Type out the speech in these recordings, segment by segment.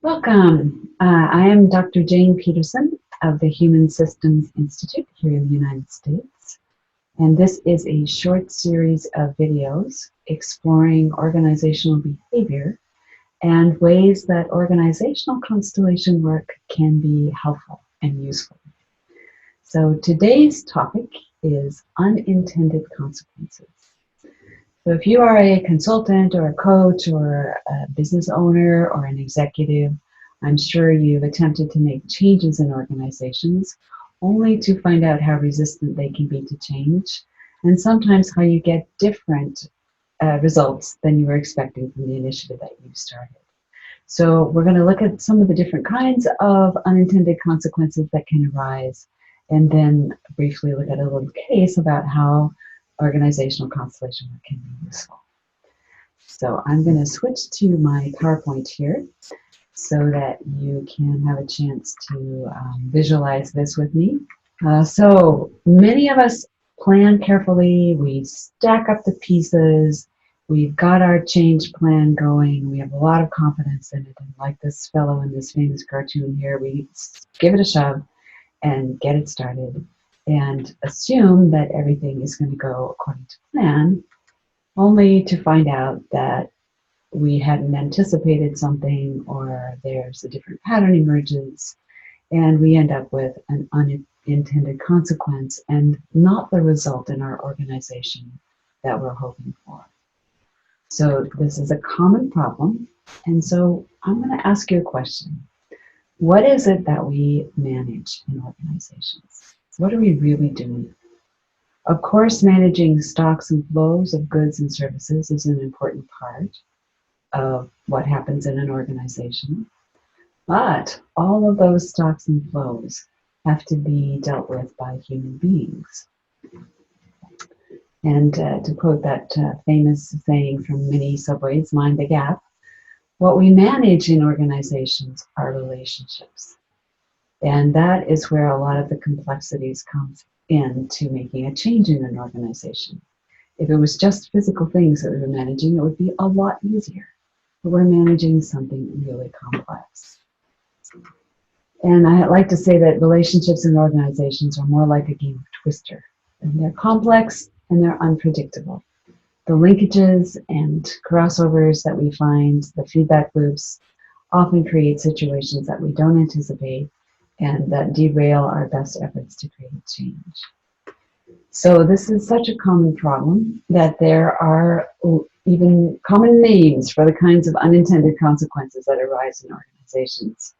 Welcome. I am Dr. Jane Peterson of the Human Systems Institute here in the United States, and this is a short series of videos exploring organizational behavior and ways that organizational constellation work can be helpful and useful. So today's topic is unintended consequences. So if you are a consultant or a coach or a business owner or an executive, I'm sure you've attempted to make changes in organizations only to find out how resistant they can be to change, and sometimes how you get different results than you were expecting from the initiative that you started. So we're going to look at some of the different kinds of unintended consequences that can arise, and then briefly look at a little case about how organizational constellation work can be useful. So I'm going to switch to my PowerPoint here so that you can have a chance to visualize this with me. So many of us plan carefully, we stack up the pieces, we've got our change plan going, we have a lot of confidence in it, and like this fellow in this famous cartoon here, we give it a shove and get it started and assume that everything is going to go according to plan, only to find out that we hadn't anticipated something, or there's a different pattern emerges, and we end up with an unintended consequence and not the result in our organization that we're hoping for. So this is a common problem, and so I'm going to ask you a question. What is it that we manage in organizations? What are we really doing? Of course, managing stocks and flows of goods and services is an important part of what happens in an organization. But all of those stocks and flows have to be dealt with by human beings. And to quote that famous saying from Minnie Subway's Mind the Gap, what we manage in organizations are relationships. And that is where a lot of the complexities come into making a change in an organization. If it was just physical things that we were managing, it would be a lot easier. But we're managing something really complex. And I like to say that relationships in organizations are more like a game of Twister. And they're complex and they're unpredictable. The linkages and crossovers that we find, the feedback loops, often create situations that we don't anticipate and that derail our best efforts to create change. So this is such a common problem that there are even common names for the kinds of unintended consequences that arise in organizations.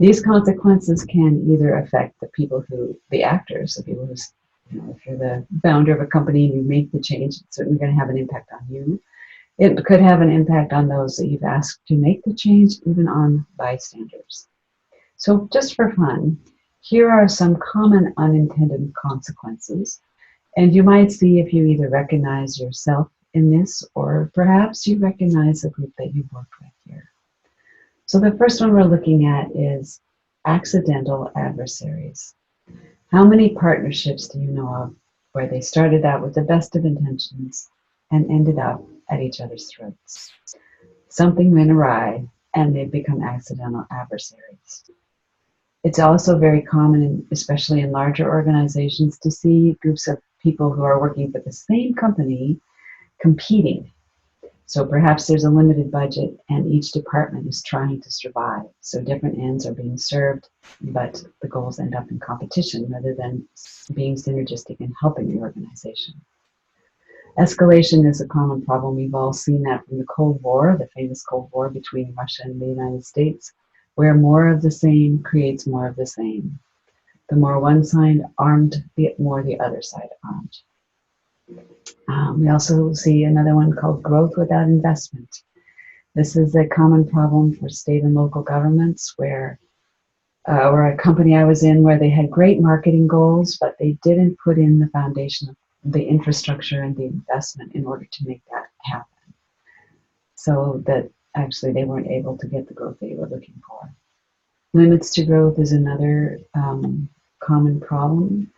These consequences can either affect the actors, the people who, if you're the founder of a company and you make the change, it's certainly going to have an impact on you. It could have an impact on those that you've asked to make the change, even on bystanders. So just for fun, here are some common unintended consequences. And you might see if you either recognize yourself in this, or perhaps you recognize the group that you work with here. So the first one we're looking at is accidental adversaries. How many partnerships do you know of where they started out with the best of intentions and ended up at each other's throats? Something went awry and they've become accidental adversaries. It's also very common, especially in larger organizations, to see groups of people who are working for the same company competing. So perhaps there's a limited budget and each department is trying to survive. So different ends are being served, but the goals end up in competition rather than being synergistic and helping the organization. Escalation is a common problem. We've all seen that from the Cold War, the famous Cold War between Russia and the United States, where more of the same creates more of the same. The more one side armed, the more the other side armed. We also see another one called growth without investment. This is a common problem for state and local governments where or a company I was in where they had great marketing goals, but they didn't put in the foundation of the infrastructure and the investment in order to make that happen. So that actually they weren't able to get the growth they were looking for. Limits to growth is another common problem.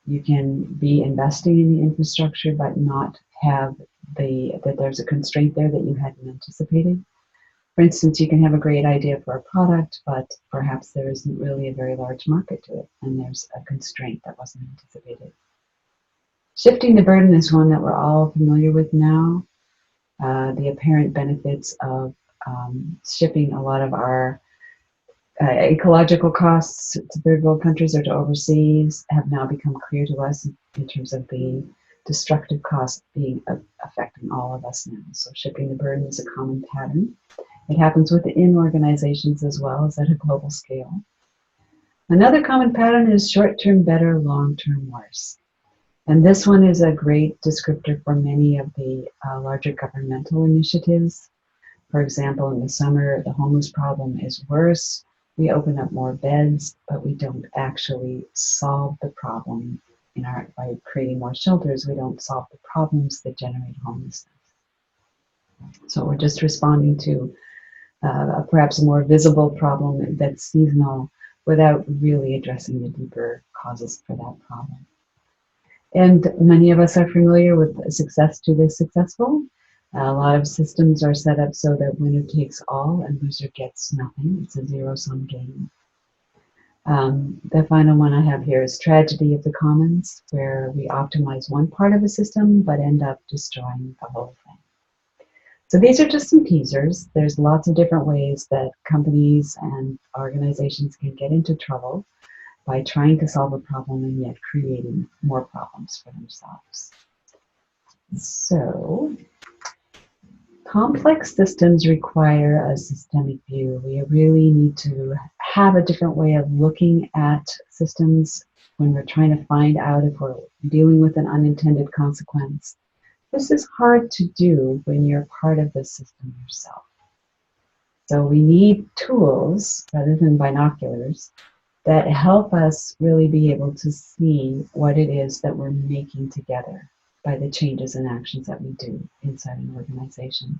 You can be investing in the infrastructure but not have that there's a constraint there that you hadn't anticipated. For instance, you can have a great idea for a product, but perhaps there isn't really a very large market to it, and there's a constraint that wasn't anticipated. Shifting the burden is one that we're all familiar with now. The apparent benefits of shipping a lot of our ecological costs to third world countries or to overseas have now become clear to us in terms of the destructive costs being affecting all of us now. So shifting the burden is a common pattern. It happens within organizations as well as at a global scale. Another common pattern is short-term better, long-term worse. And this one is a great descriptor for many of the larger governmental initiatives. For example, in the summer, the homeless problem is worse. We open up more beds, but we don't actually solve the problem by creating more shelters. We don't solve the problems that generate homelessness. So we're just responding to perhaps a more visible problem that's seasonal without really addressing the deeper causes for that problem. And many of us are familiar with success to the successful. A lot of systems are set up so that winner takes all and loser gets nothing. It's a zero-sum game. The final one I have here is tragedy of the commons, where we optimize one part of a system but end up destroying the whole thing. So these are just some teasers. There's lots of different ways that companies and organizations can get into trouble by trying to solve a problem and yet creating more problems for themselves. So, complex systems require a systemic view. We really need to have a different way of looking at systems when we're trying to find out if we're dealing with an unintended consequence. This is hard to do when you're part of the system yourself. So we need tools rather than binoculars that help us really be able to see what it is that we're making together by the changes and actions that we do inside an organization.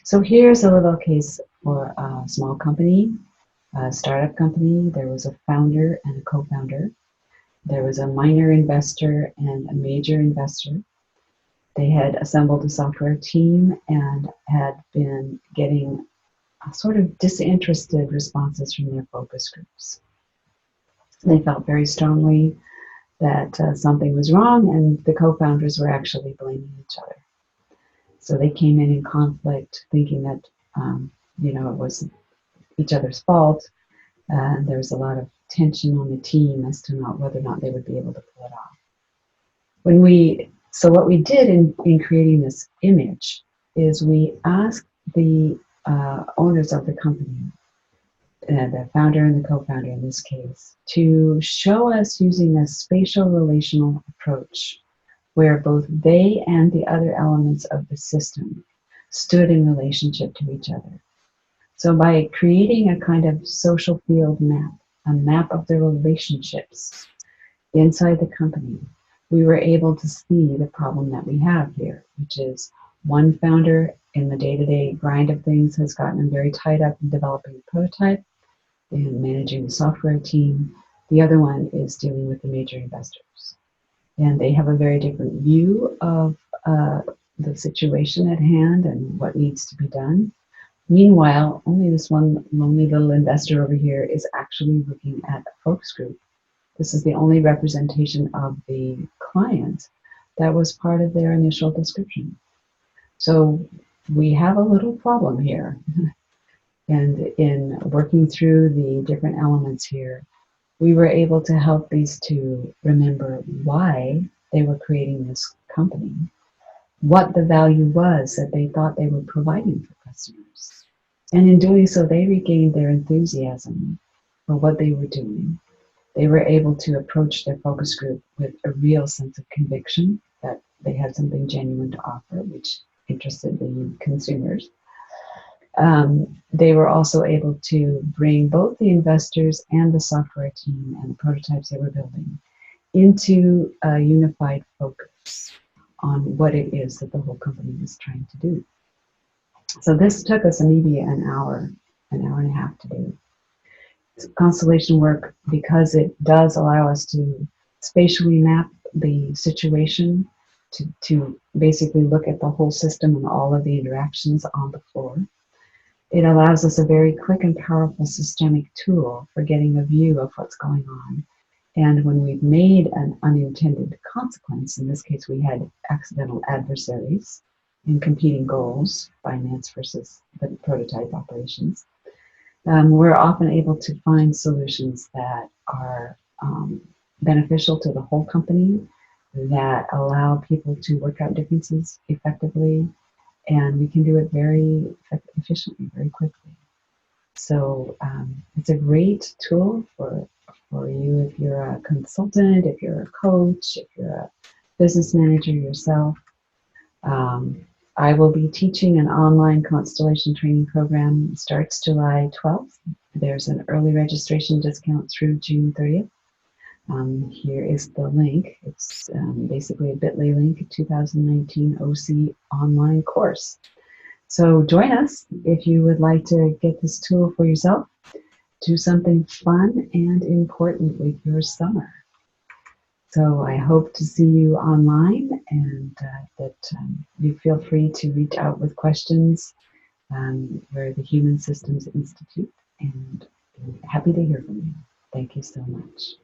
So here's a little case for a small company, a startup company. There was a founder and a co-founder. There was a minor investor and a major investor. They had assembled a software team and had been getting sort of disinterested responses from their focus groups. They felt very strongly that something was wrong, and the co-founders were actually blaming each other. So they came in conflict, thinking that it was each other's fault, and there was a lot of tension on the team as to whether or not they would be able to pull it off. So what we did in creating this image is we asked the owners of the company, the founder and the co-founder in this case, to show us using a spatial relational approach where both they and the other elements of the system stood in relationship to each other. So by creating a kind of social field map, a map of the relationships inside the company, we were able to see the problem that we have here, which is one founder in the day-to-day grind of things has gotten very tied up in developing a prototype and managing the software team. The other one is dealing with the major investors. And they have a very different view of the situation at hand and what needs to be done. Meanwhile, only this one lonely little investor over here is actually looking at a focus group. This is the only representation of the client that was part of their initial description. So we have a little problem here. And in working through the different elements here, we were able to help these two remember why they were creating this company, what the value was that they thought they were providing for customers. And in doing so, they regained their enthusiasm for what they were doing. They were able to approach their focus group with a real sense of conviction that they had something genuine to offer, which interested the consumers. They were also able to bring both the investors and the software team and the prototypes they were building into a unified focus on what it is that the whole company was trying to do. So this took us maybe an hour and a half to do. Constellation work, because it does allow us to spatially map the situation, to basically look at the whole system and all of the interactions on the floor. It allows us a very quick and powerful systemic tool for getting a view of what's going on. And when we've made an unintended consequence, in this case we had accidental adversaries in competing goals, finance versus the prototype operations, we're often able to find solutions that are beneficial to the whole company, that allow people to work out differences effectively, and we can do it very efficiently, very quickly. So it's a great tool for you if you're a consultant, if you're a coach, if you're a business manager yourself. I will be teaching an online constellation training program. It starts July 12th. There's an early registration discount through June 30th. Here is the link. It's basically a bit.ly link, 2019 OC online course. So join us if you would like to get this tool for yourself. Do something fun and important with your summer. So I hope to see you online, and that you feel free to reach out with questions. We're the Human Systems Institute, and happy to hear from you. Thank you so much.